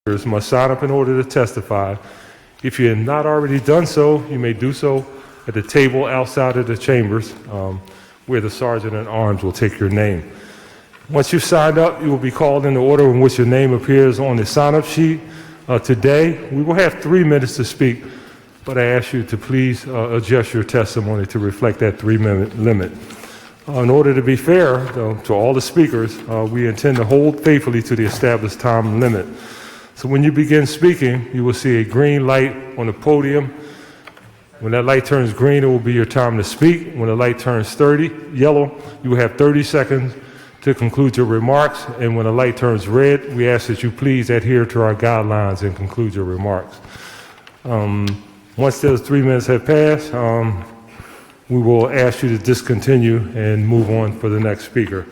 Must sign up in order to testify. If you have not already done so, you may do so at the table outside of the chambers, where the sergeant at arms will take your name. Once you've signed up, you will be called in the order in which your name appears on the sign-up sheet. Today, we will have 3 minutes to speak, but I ask you to please adjust your testimony to reflect that 3-minute limit. In order to be fair, though, to all the speakers, we intend to hold faithfully to the established time limit. So when you begin speaking, you will see a green light on the podium. When that light turns green, it will be your time to speak. When the light turns yellow, you will have 30 seconds to conclude your remarks. And when the light turns red, we ask that you please adhere to our guidelines and conclude your remarks. Once those 3 minutes have passed, we will ask you to discontinue and move on for the next speaker.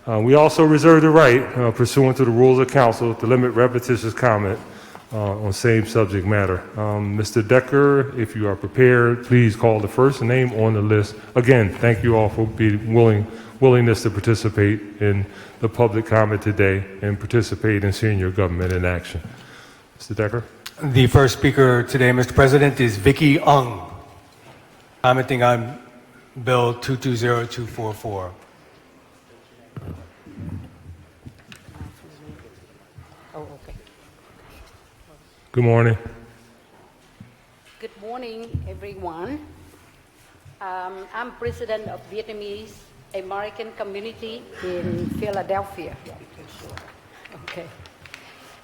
We also reserve the right, pursuant to the rules of council, to limit repetitious comment on same subject matter. Mr. Decker, if you are prepared, please call the first name on the list. Again, thank you all for willingness to participate in the public comment today and participate in senior government in action. Mr. Decker. The first speaker today, Mr. President, is Vicky Ung, commenting on Bill 220244. Good morning. Good morning, everyone. I'm president of Vietnamese American Community in Philadelphia. Okay.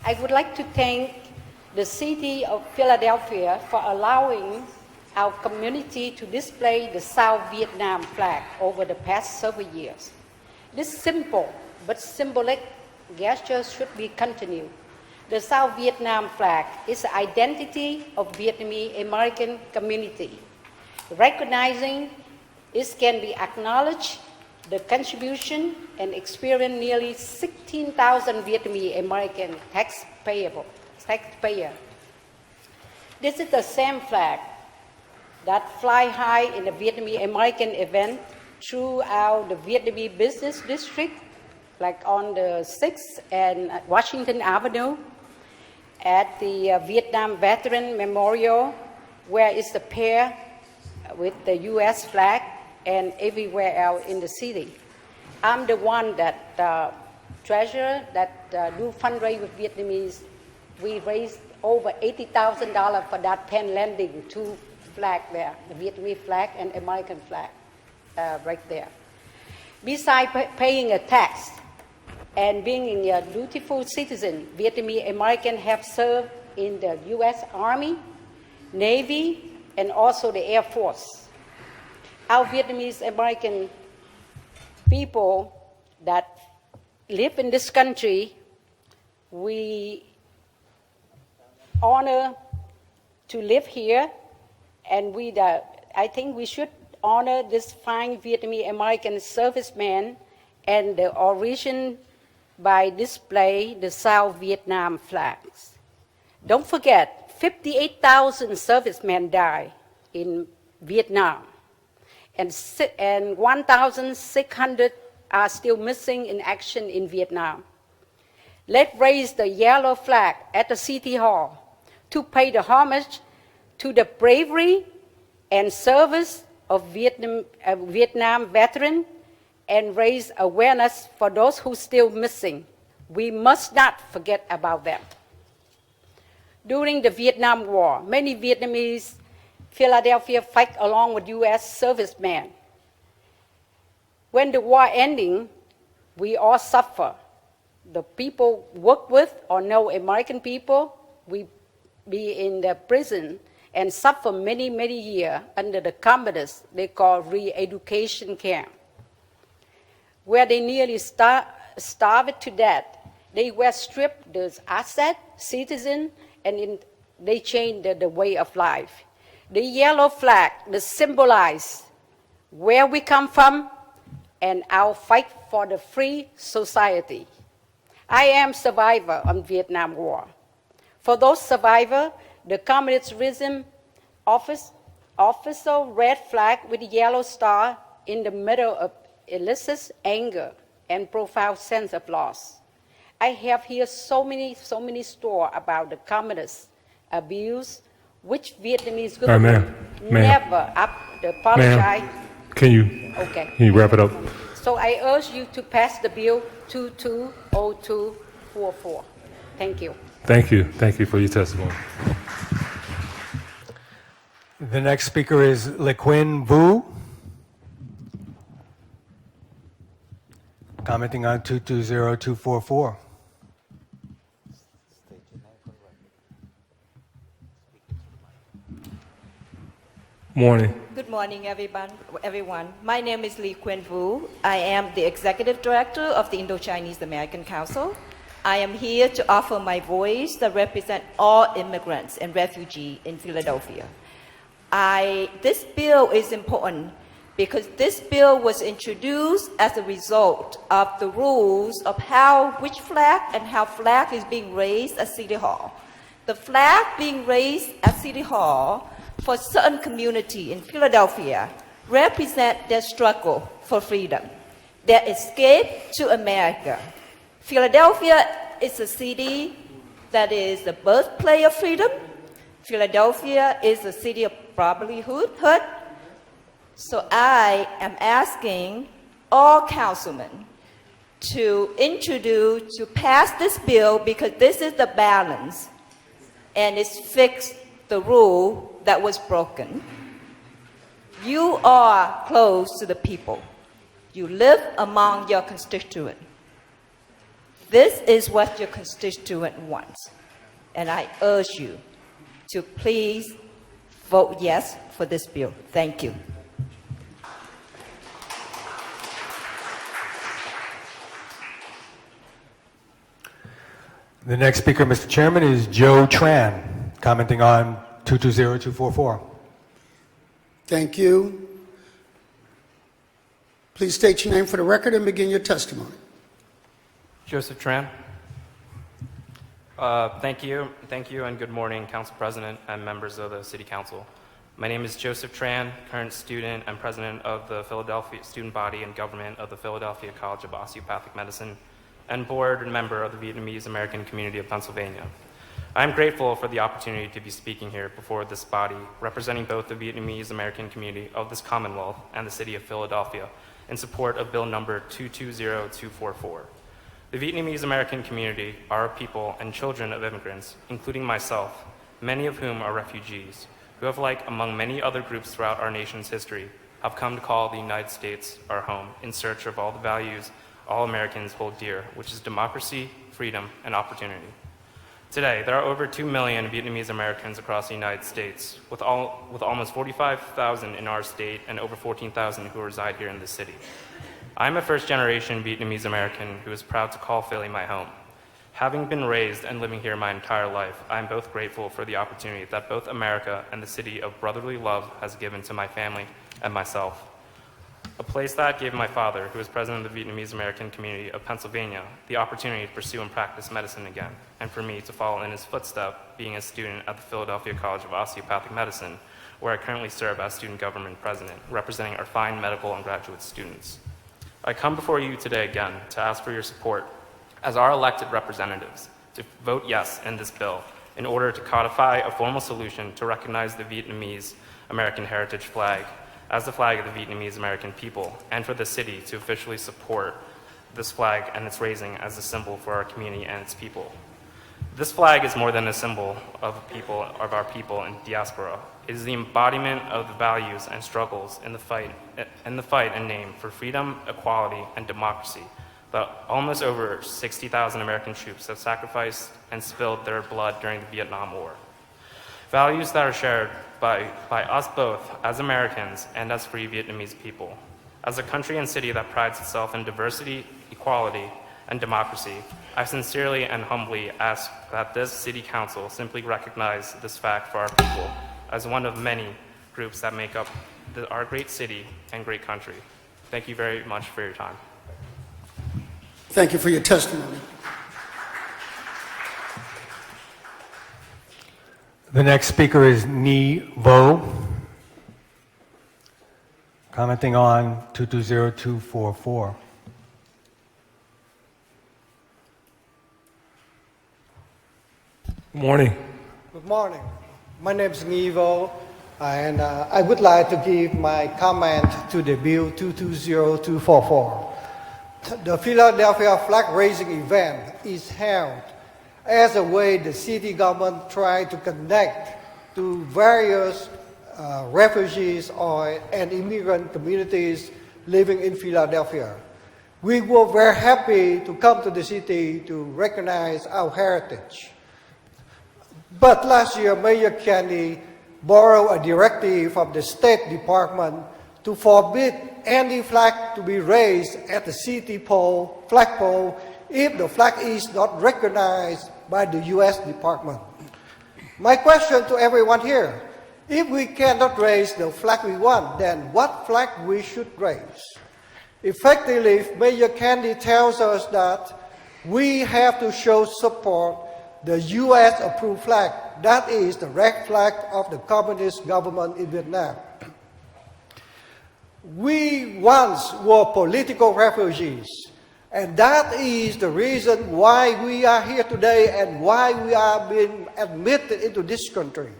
I would like to thank the city of Philadelphia for allowing our community to display the South Vietnam flag over the past several years. This simple but symbolic gesture should be continued. The South Vietnam flag is the identity of Vietnamese American community. Recognizing it can be acknowledged the contribution and experience nearly 16,000 Vietnamese American taxpayer. This is the same flag that fly high in the Vietnamese American event throughout the Vietnamese business district, like on the 6th and Washington Avenue, at the Vietnam Veteran Memorial, where it's a pair with the U.S. flag, and everywhere else in the city. I'm the one that treasurer that do fundraise with Vietnamese. We raised over $80,000 for that Penn landing, 2 flag there, the Vietnamese flag and American flag, right there. Besides paying a tax and being a dutiful citizen, Vietnamese Americans have served in the U.S. Army, Navy, and also the Air Force. Our Vietnamese American people that live in this country, we honor to live here, and I think we should honor this fine Vietnamese American serviceman and the origin by display the South Vietnam flags. Don't forget, 58,000 servicemen died in Vietnam, and 1,600 are still missing in action in Vietnam. Let's raise the yellow flag at the City Hall to pay the homage to the bravery and service of Vietnam veterans and raise awareness for those who are still missing. We must not forget about them. During the Vietnam War, many Vietnamese Philadelphia fight along with U.S. servicemen. When the war ending, we all suffer. The people work with or know American people, we be in the prison and suffer many, many years under the communists they call re-education camp, where they nearly starved to death. They were stripped of assets, citizens, and they changed the way of life. The yellow flag that symbolizes where we come from and our fight for the free society. I am a survivor of the Vietnam War. For those survivors, the communist regime official red flag with a yellow star in the middle of elicits anger and profound sense of loss. I have here so many stories about the communist abuse, which Vietnamese All right, government ma'am. never apologize. Ma'am, can you wrap it up? So I urge you to pass the bill 220244. Thank you. Thank you. Thank you for your testimony. The next speaker is LeQuinn Vu, commenting on 220244. Morning. Good morning, everyone. My name is LeQuinn Vu. I am the Executive Director of the Indo-Chinese American Council. I am here to offer my voice that represents all immigrants and refugees in Philadelphia. This bill is important because this bill was introduced as a result of the rules of which flag and how flag is being raised at City Hall. The flag being raised at City Hall for certain community in Philadelphia represent their struggle for freedom, their escape to America. Philadelphia is a city that is the birthplace of freedom. Philadelphia is a city of brotherhood. So I am asking all councilmen to pass this bill because this is the balance and it's fixed the rule that was broken. You are close to the people. You live among your constituent. This is what your constituent wants. And I urge you to please vote yes for this bill. Thank you. The next speaker, Mr. Chairman, is Joe Tran, commenting on 220244. Thank you. Please state your name for the record and begin your testimony. Joseph Tran. Thank you, and good morning, Council President and members of the City Council. My name is Joseph Tran, current student and president of the Philadelphia Student Body and Government of the Philadelphia College of Osteopathic Medicine, and board member of the Vietnamese American Community of Pennsylvania. I am grateful for the opportunity to be speaking here before this body, representing both the Vietnamese American community of this Commonwealth and the City of Philadelphia, in support of Bill number 220244. The Vietnamese American community are a people and children of immigrants, including myself, many of whom are refugees, who have, like among many other groups throughout our nation's history, have come to call the United States our home in search of all the values all Americans hold dear, which is democracy, freedom, and opportunity. Today, there are over 2 million Vietnamese Americans across the United States, with almost 45,000 in our state and over 14,000 who reside here in the city. I'm a first-generation Vietnamese American who is proud to call Philly my home. Having been raised and living here my entire life, I am both grateful for the opportunity that both America and the city of brotherly love has given to my family and myself. A place that gave my father, who is president of the Vietnamese American Community of Pennsylvania, the opportunity to pursue and practice medicine again, and for me to follow in his footsteps, being a student at the Philadelphia College of Osteopathic Medicine, where I currently serve as student government president, representing our fine medical and graduate students. I come before you today again to ask for your support as our elected representatives to vote yes in this bill in order to codify a formal solution to recognize the Vietnamese American heritage flag as the flag of the Vietnamese American people, and for the city to officially support this flag and its raising as a symbol for our community and its people. This flag is more than a symbol of our people in diaspora. It is the embodiment of the values and struggles in the fight and name for freedom, equality, and democracy that almost over 60,000 American troops have sacrificed and spilled their blood during the Vietnam War. Values that are shared by us both as Americans and as free Vietnamese people. As a country and city that prides itself in diversity, equality, and democracy, I sincerely and humbly ask that this City Council simply recognize this fact for our people as one of many groups that make up our great city and great country. Thank you very much for your time. Thank you for your testimony. The next speaker is Nhi Vo, commenting on 220244. Good morning. Good morning. My name is Nivo, and I would like to give my comment to the Bill 220244. The Philadelphia flag raising event is held as a way the city government tries to connect to various refugees and immigrant communities living in Philadelphia. We were very happy to come to the city to recognize our heritage. But last year, Mayor Kenney borrowed a directive from the State Department to forbid any flag to be raised at the city flagpole if the flag is not recognized by the U.S. Department. My question to everyone here, if we cannot raise the flag we want, then what flag we should raise? Effectively, Mayor Kenney tells us that we have to show support the U.S. approved flag, that is the red flag of the communist government in Vietnam. We once were political refugees, and that is the reason why we are here today and why we are being admitted into this country.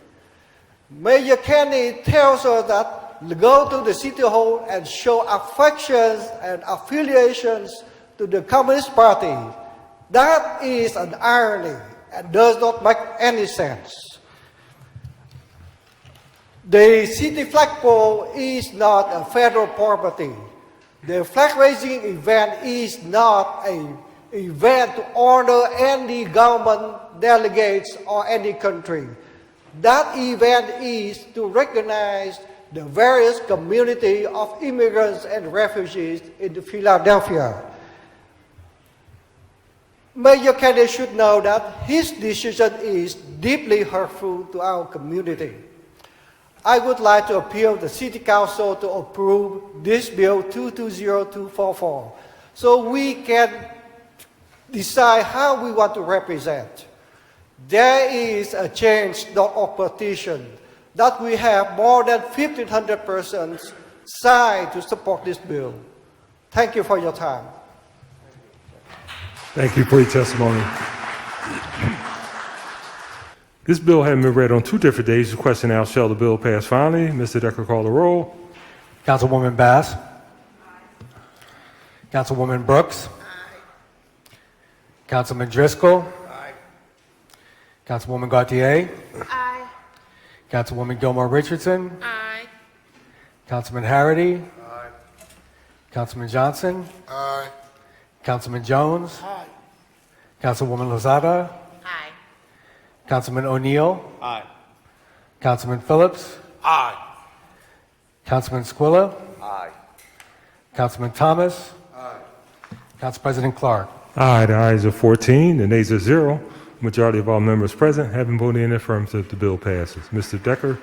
Mayor Kenney tells us that go to the city hall and show affections and affiliations to the Communist Party. That is an irony and does not make any sense. The city flagpole is not a federal property. The flag raising event is not an event to honor any government delegates or any country. That event is to recognize the various community of immigrants and refugees in Philadelphia. Mayor Kenney should know that his decision is deeply hurtful to our community. I would like to appeal to the City Council to approve this Bill 220244 so we can decide how we want to represent. There is a change.org petition that we have more than 1,500 persons signed to support this bill. Thank you for your time. Thank you for your testimony. This bill having been read on 2 different days, the question now, shall the bill pass finally? Mr. Decker, call the roll. Councilwoman Bass. Councilwoman Brooks. Councilman Driscoll. Councilwoman Gautier. Aye. Councilwoman Gilmore Richardson. Aye. Councilman Harity. Councilman Johnson. Aye. Councilman Jones. Aye. Councilwoman Lozada. Aye. Councilman O'Neill. Aye. Councilman Phillips. Aye. Councilman Squilla. Aye. Councilman Thomas. Council President Clark. Aye, the ayes are 14, the nays are 0. Majority of all members present having voted in the affirmative, the bill passes. Mr. Decker,